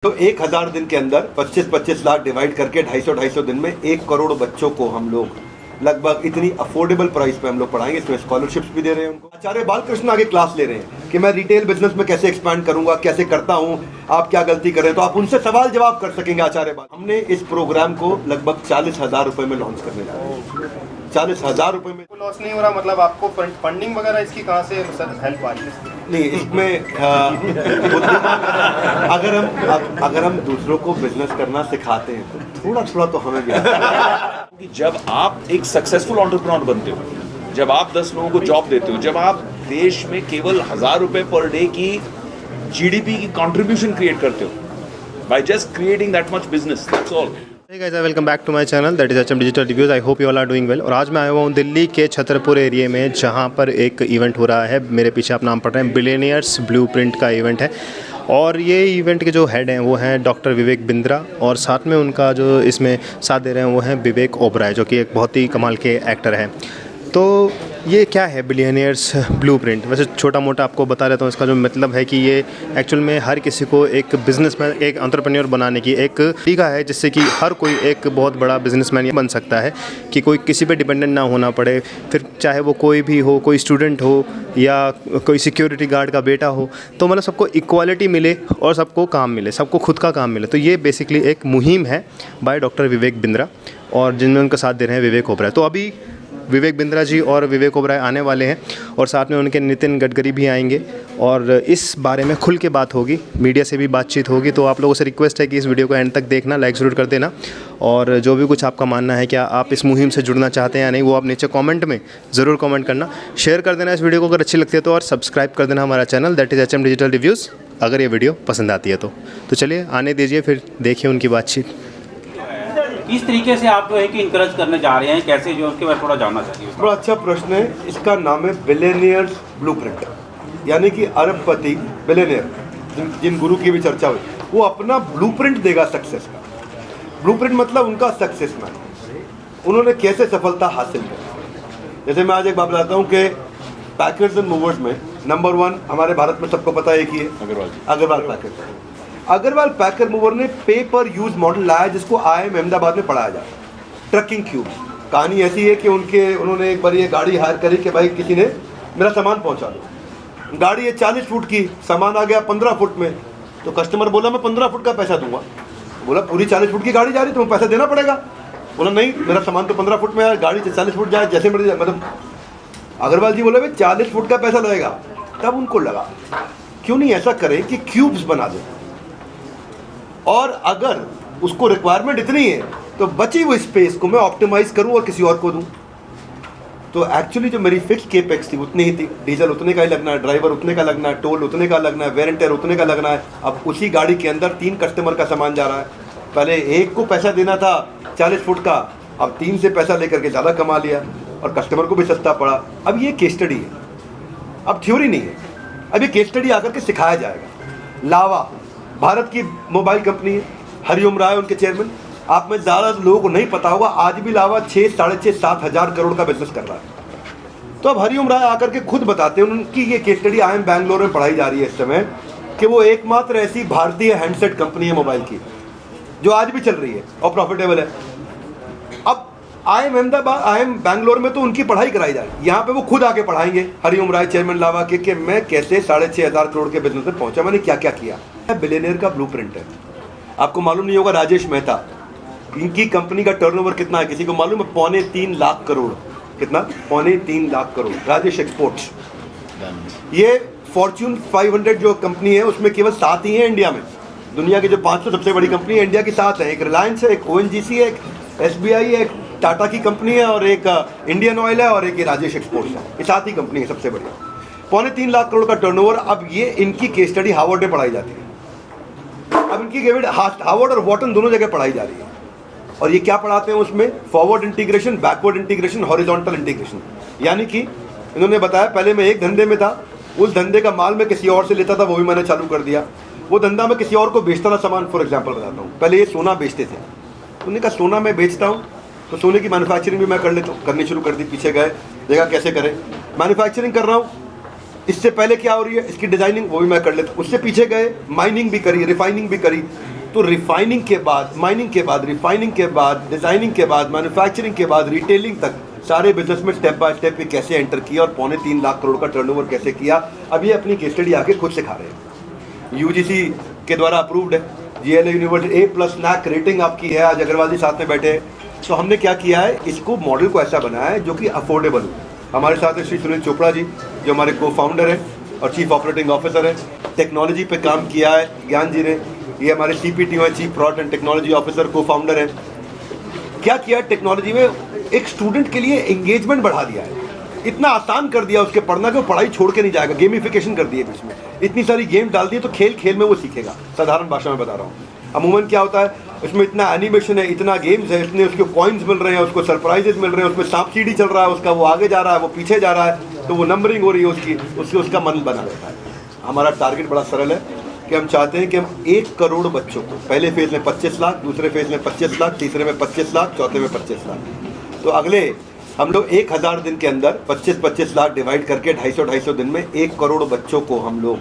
तो 1000 दिन के अंदर 25-25 लाख डिवाइड करके 250-250 दिन में 1 करोड़ बच्चों को हम लोग लगभग इतनी अफोर्डेबल प्राइस पे हम लोग पढ़ाएंगे। इसमें स्कॉलरशिप्स भी दे रहे हैं उनको। आचार्य बालकृष्ण आगे क्लास ले रहे हैं कि मैं रिटेल बिजनेस में कैसे एक्सपैंड करूंगा, कैसे करता हूं, आप क्या गलती कर रहे हैं, तो आप उनसे सवाल जवाब कर सकेंगे आचार्य बाल। हमने इस प्रोग्राम को लगभग 40,000 रुपए में लॉन्च करने जा रहे हैं। 40,000 रुपए में लॉस नहीं हो रहा, मतलब आपको फंडिंग वगैरह इसकी कहाँ से हेल्प आ रही है? नहीं, इसमें अगर हम दूसरों को बिजनेस करना सिखाते हैं तो थोड़ा थोड़ा तो हमें भी आता है। जब आप एक सक्सेसफुल एंटरप्रेन्योर बनते हो, जब आप 10 लोगों को जॉब देते हो, जब आप देश में केवल 1000 रुपए पर डे की जीडीपी की कंट्रीब्यूशन क्रिएट करते हो by just creating that much business, that's all. Hey guys, welcome back to my channel, that is HM Digital Reviews. I hope you all are doing well. और आज मैं आया हुआ हूँ दिल्ली के छतरपुर एरिया में, जहाँ पर एक इवेंट हो रहा है। मेरे पीछे आप नाम पढ़ रहे हैं, बिलियनियर्स ब्लूप्रिंट का इवेंट है। और ये इवेंट के जो हेड हैं वो हैं डॉक्टर विवेक बिंद्रा, और साथ में उनका जो इसमें साथ दे रहे हैं वो हैं विवेक ओबराय, जो कि एक बहुत ही कमाल के एक्टर हैं। तो ये क्या है बिलियनियर्स ब्लूप्रिंट? वैसे छोटा मोटा आपको बता देता हूँ। इसका जो मतलब है कि ये एक्चुअल में हर किसी को एक बिजनेसमैन, एक एंटरप्रेन्योर बनाने की एक तरीका है, जिससे कि हर कोई एक बहुत बड़ा बिजनेसमैन बन सकता है, कि कोई किसी पे डिपेंडेंट ना होना पड़े। फिर चाहे वो कोई भी हो, कोई स्टूडेंट हो या कोई सिक्योरिटी गार्ड का बेटा हो, तो मतलब सबको इक्वालिटी मिले और सबको काम मिले, सबको खुद का काम मिले। तो ये बेसिकली एक मुहिम है बाय डॉक्टर विवेक बिंद्रा, और जिनमें उनका साथ दे रहे हैं विवेक ओबराय। तो अभी विवेक बिंद्रा जी और विवेक ओबराय आने वाले हैं, और साथ में उनके नितिन गडकरी भी आएंगे, और इस बारे में खुल के बात होगी, मीडिया से भी बातचीत होगी। तो आप लोगों से रिक्वेस्ट है कि इस वीडियो को एंड तक देखना, लाइक ज़रूर कर देना, और जो भी कुछ आपका मानना है, क्या आप इस मुहिम से जुड़ना चाहते हैं या नहीं, वो आप नीचे कॉमेंट में ज़रूर कॉमेंट करना। शेयर कर देना इस वीडियो को अगर अच्छी लगती है तो, और सब्सक्राइब कर देना हमारा channel, that is HM digital reviews, अगर ये वीडियो पसंद आती है तो। चलिए आने दीजिए, फिर देखिए उनकी बातचीत। इस तरीके से आप जो है कि इनकरेज करने जा रहे हैं, कैसे, जो उसके बारे थोड़ा जानना चाहिए। बड़ा अच्छा प्रश्न है। इसका नाम है बिलियनियर्स ब्लूप्रिंट, यानी कि अरबपति बिलियनियर जिन गुरु की भी चर्चा हुई, वो अपना ब्लूप्रिंट देगा सक्सेस का। ब्लूप्रिंट मतलब उनका सक्सेस मैन, उन्होंने कैसे सफलता हासिल की। जैसे मैं आज एक बात बताता हूँ कि पैकर्स एंड मूवर्स में नंबर 1 हमारे भारत में सबको पता है एक ही है, अग्रवाल पैकर्स। अग्रवाल पैकर मूवर ने पे पर यूज मॉडल लाया, जिसको IIM अहमदाबाद में पढ़ाया जाता है, ट्रकिंग क्यूब। कहानी ऐसी है कि उन्होंने एक बार ये गाड़ी हायर करी कि भाई किसी ने मेरा सामान पहुंचा दो। गाड़ी है 40 फुट की, सामान आ गया 15 फुट में। तो कस्टमर बोला मैं 15 फुट का पैसा दूंगा। बोला पूरी 40 फुट की गाड़ी जा रही, तुम्हें पैसा देना पड़ेगा। बोला नहीं, मेरा सामान तो 15 फुट में है, गाड़ी 40 फुट जाए जैसे मर्जी। मतलब अग्रवाल जी बोले भाई 40 फुट का पैसा लगेगा। तब उनको लगा क्यों नहीं ऐसा करें कि क्यूब्स बना दें, और अगर उसको रिक्वायरमेंट इतनी है तो बची हुई स्पेस को मैं ऑप्टिमाइज करूं और किसी और को दूं। तो एक्चुअली जो मेरी फिक्स केपेक्स थी उतनी ही थी, डीजल उतने का ही लगना है, ड्राइवर उतने का लगना है, टोल उतने का लगना है, वेयर एंड टेयर उतने का लगना है। अब उसी गाड़ी के अंदर 3 कस्टमर का सामान जा रहा है। पहले एक को पैसा देना था 40 फुट का, अब 3 से पैसा लेकर के ज़्यादा कमा लिया और कस्टमर को भी सस्ता पड़ा। अब ये केस स्टडी है, अब थ्योरी नहीं है, अब ये केस स्टडी आकर के सिखाया जाएगा। लावा भारत की मोबाइल कंपनी है, हरिओम राय उनके चेयरमैन। आप में ज़्यादा लोगों को नहीं पता होगा, आज भी लावा 6, 6.5, 7 हज़ार करोड़ का बिजनेस कर रहा है। तो अब हरिओम राय आकर के खुद बताते हैं, उनकी ये केस स्टडी IIM बैंगलोर में पढ़ाई जा रही है इस समय, कि वो एकमात्र ऐसी भारतीय हैंडसेट कंपनी है मोबाइल की जो आज भी चल रही है और प्रॉफिटेबल है। अब IIM अहमदाबाद, IIM बैंगलोर में तो उनकी पढ़ाई कराई जा रही है, यहाँ पे वो खुद आके पढ़ाएंगे हरिओम राय चेयरमैन लावा के, कि मैं कैसे 6,500 करोड़ के बिजनेस में पहुंचा, मैंने क्या क्या किया। बिलियनियर का ब्लूप्रिंट है। आपको मालूम नहीं होगा, राजेश मेहता, इनकी कंपनी का टर्नओवर कितना है किसी को मालूम है? 3.25 लाख करोड़। कितना? 3.25 लाख करोड़। राजेश एक्सपोर्ट्स, ये फॉर्च्यून 500 जो कंपनी है उसमें केवल 7 ही है इंडिया में। दुनिया की जो 500 सबसे बड़ी कंपनी है इंडिया की 7 है। एक रिलायंस है, एक ONGC है, एक SBI है, एक टाटा की कंपनी है, और एक इंडियन ऑयल है, और एक राजेश एक्सपोर्ट्स है। ये 7 ही कंपनी है सबसे बढ़िया। 3.25 लाख करोड़ का टर्नओवर। अब ये इनकी केस स्टडी हार्वर्ड में पढ़ाई जाती है। अब इनकी हार्वर्ड और वॉटन दोनों जगह पढ़ाई जा रही है। और ये क्या पढ़ाते हैं उसमें? Forward integration, backward integration, horizontal integration. यानी कि इन्होंने बताया पहले मैं एक धंधे में था, उस धंधे का माल मैं किसी और से लेता था, वो भी मैंने चालू कर दिया। वो धंधा मैं किसी और को बेचता था सामान। फॉर एग्जाम्पल बताता हूँ, पहले ये सोना बेचते थे, उन्होंने कहा सोना मैं बेचता हूँ तो सोने की मैन्युफैक्चरिंग भी मैं कर लेता हूँ, करनी शुरू कर दी। पीछे गए, देखा कैसे करें, मैन्युफैक्चरिंग कर रहा हूँ, इससे पहले क्या हो रही है, इसकी डिजाइनिंग वो भी मैं कर लेता हूँ। उससे पीछे गए, माइनिंग भी करी, रिफाइनिंग भी करी। तो रिफाइनिंग के बाद, माइनिंग के बाद, रिफाइनिंग के बाद, डिजाइनिंग के बाद, मैन्युफैक्चरिंग के बाद, रिटेलिंग तक सारे बिजनेस में स्टेप बाय स्टेप कैसे एंटर किया और 3.25 लाख करोड़ का टर्नओवर कैसे किया। अब ये अपनी केस स्टडी आके खुद सिखा रहे हैं। यूजीसी के द्वारा अप्रूव्ड है, GLA university A+ NAC rating आपकी है। आज अग्रवाल जी साथ में बैठे हैं। तो हमने क्या किया है, इसको मॉडल को ऐसा बनाया है जो कि अफोर्डेबल हो। हमारे साथ है श्री सुनील चोपड़ा जी, जो हमारे को फाउंडर हैं और चीफ ऑपरेटिंग ऑफिसर हैं। टेक्नोलॉजी पे काम किया है ज्ञान जी ने, ये हमारे CPTO हैं, chief product and technology officer, को फाउंडर हैं। क्या किया टेक्नोलॉजी में, एक स्टूडेंट के लिए एंगेजमेंट बढ़ा दिया है, इतना आसान कर दिया उसके पढ़ना कि वो पढ़ाई छोड़ के नहीं जाएगा। गेमिफिकेशन कर दिए बीच में, इतनी सारी गेम डाल दिए तो खेल खेल में वो सीखेगा। साधारण भाषा में बता रहा हूँ। अमूमन क्या होता है, उसमें इतना एनिमेशन है, इतना गेम्स है, इतने उसको कॉइन्स मिल रहे हैं, उसको सरप्राइजेज मिल रहे हैं, उसमें सांप सीढ़ी चल रहा है उसका, वो आगे जा रहा है, वो पीछे जा रहा है, तो वो नंबरिंग हो रही है उसकी, उसका मन बना रहता है। हमारा टारगेट बड़ा सरल है कि हम चाहते हैं कि हम 1 करोड़ बच्चों को, पहले फेज में 25 लाख, दूसरे फेज में 25 लाख, तीसरे में 25 लाख, चौथे में 25 लाख। तो अगले हम लोग 1000 दिन के अंदर 25-25 लाख डिवाइड करके 250-250 दिन में 1 करोड़ बच्चों को हम लोग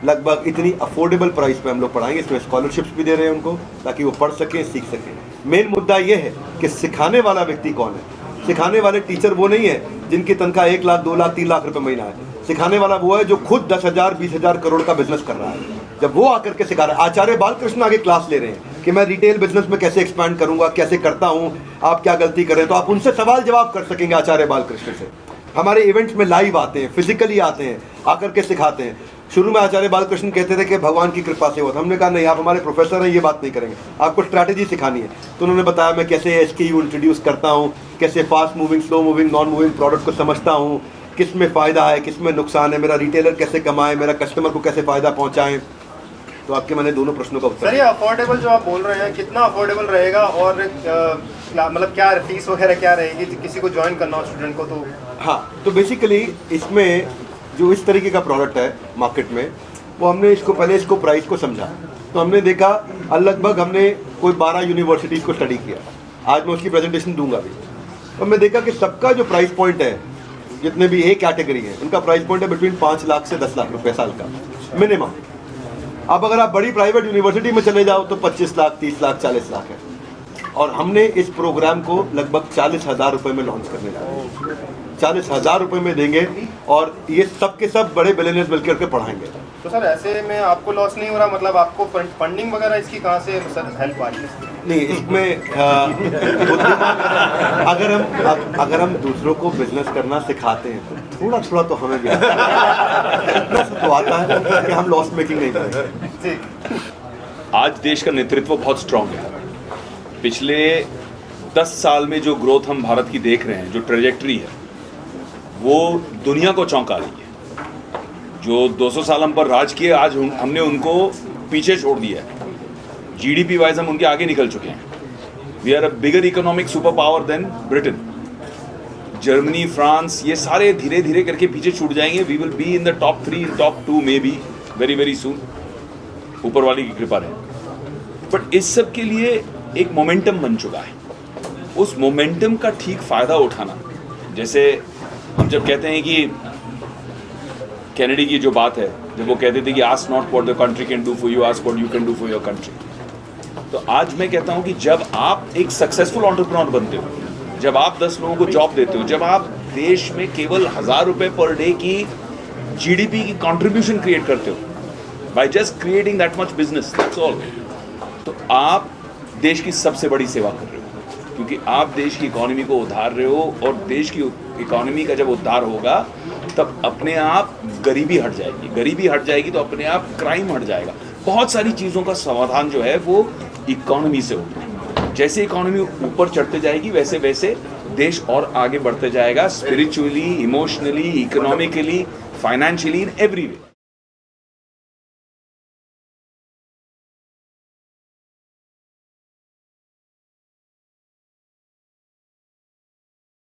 लगभग इतनी अफोर्डेबल प्राइस पे हम लोग पढ़ाएंगे। इसमें स्कॉलरशिप्स भी दे रहे हैं उनको, ताकि वो पढ़ सकें, सीख सकें। मेन मुद्दा ये है कि सिखाने वाला व्यक्ति कौन है। सिखाने वाले टीचर वो नहीं है जिनकी तनख्वाह 1 लाख, 2 लाख, 3 लाख रुपए महीना है। सिखाने वाला वो है जो खुद 10,000, 20,000 करोड़ का बिजनेस कर रहा है। जब वो आकर के सिखा रहा है, आचार्य बालकृष्ण आगे क्लास ले रहे हैं कि मैं रिटेल बिजनेस में कैसे एक्सपैंड करूंगा, कैसे करता हूं, आप क्या गलती कर रहे हैं, तो आप उनसे सवाल जवाब कर सकेंगे आचार्य बालकृष्ण से। हमारे इवेंट्स में लाइव आते हैं, फिजिकली आते हैं, आकर के सिखाते हैं। शुरू में आचार्य बालकृष्ण कहते थे कि भगवान की कृपा से हुआ था। हमने कहा नहीं, आप हमारे प्रोफेसर हैं, ये बात नहीं करेंगे, आपको स्ट्रैटेजी सिखानी है। तो उन्होंने बताया मैं कैसे SKU इंट्रोड्यूस करता हूँ, कैसे fast moving, slow moving, non moving product को समझता हूँ, किस में फ़ायदा है, किस में नुकसान है, मेरा रिटेलर कैसे कमाए, मेरा कस्टमर को कैसे फ़ायदा पहुँचाएँ। तो आपके मैंने दोनों प्रश्नों का उत्तर। सर, ये अफोर्डेबल जो आप बोल रहे हैं, कितना अफोर्डेबल रहेगा और मतलब क्या फीस वगैरह क्या रहेगी किसी को ज्वाइन करना हो स्टूडेंट को? तो हाँ, तो बेसिकली इसमें जो इस तरीके का प्रोडक्ट है मार्केट में, वो हमने इसको पहले इसको प्राइस को समझा। तो हमने देखा लगभग हमने कोई 12 यूनिवर्सिटीज़ को स्टडी किया। आज मैं उसकी प्रेजेंटेशन दूंगा भी। तो हमने देखा कि सबका जो प्राइस पॉइंट है, जितने भी A कैटेगरी है, उनका प्राइस पॉइंट है बिटवीन 5 लाख से 10 लाख रुपए साल का मिनिमम। अब अगर आप बड़ी प्राइवेट यूनिवर्सिटी में चले जाओ तो 25 लाख, 30 लाख, 40 लाख है। और हमने इस प्रोग्राम को लगभग 40,000 रुपये में लॉन्च करने जा रहे हैं। 40,000 रुपये में देंगे और ये सब के सब बड़े बिलियनर्स मिलकर के पढ़ाएंगे। तो सर, ऐसे में आपको लॉस नहीं हो रहा? मतलब आपको फंडिंग वगैरह इसकी कहाँ से सर हेल्प आ रही है? नहीं, इसमें अगर हम दूसरों को बिजनेस करना सिखाते हैं तो थोड़ा थोड़ा तो हमें भी इतना सा तो आता है कि हम लॉस मेकिंग नहीं करेंगे। आज देश का नेतृत्व बहुत स्ट्रांग है। पिछले 10 साल में जो ग्रोथ हम भारत की देख रहे हैं, जो ट्रेजेक्ट्री है, वो दुनिया को चौंका रही है। जो 200 साल हम पर राज किए, आज हमने उनको पीछे छोड़ दिया है। GDP वाइज हम उनके आगे निकल चुके हैं। We are a bigger economic super power than Britain. Germany, France, ये सारे धीरे धीरे करके पीछे छूट जाएंगे। We will be in the top 3, top 2 maybe very very soon, ऊपर वाली की कृपा रहे। बट इस सब के लिए एक मोमेंटम बन चुका है। उस मोमेंटम का ठीक फायदा उठाना, जैसे हम जब कहते हैं कि कैनेडी की जो बात है, जब वो कहते थे कि ask not what the country can do for you, ask what you can do for your country. तो आज मैं कहता हूं कि जब आप एक सक्सेसफुल एंटरप्रेन्योर बनते हो, जब आप 10 लोगों को जॉब देते हो, जब आप देश में केवल 1000 रुपए पर डे की GDP की कंट्रीब्यूशन क्रिएट करते हो by just creating that much business, that's all, तो आप देश की सबसे बड़ी सेवा कर रहे हो, क्योंकि आप देश की इकोनॉमी को उधार रहे हो। और देश की इकोनॉमी का जब उद्धार होगा तब अपने आप गरीबी हट जाएगी। गरीबी हट जाएगी तो अपने आप क्राइम हट जाएगा। बहुत सारी चीज़ों का समाधान जो है वो इकोनॉमी से होता है। जैसे इकोनॉमी ऊपर चढ़ते जाएगी वैसे वैसे देश और आगे बढ़ते जाएगा, spiritually, emotionally, economically, financially, in every way.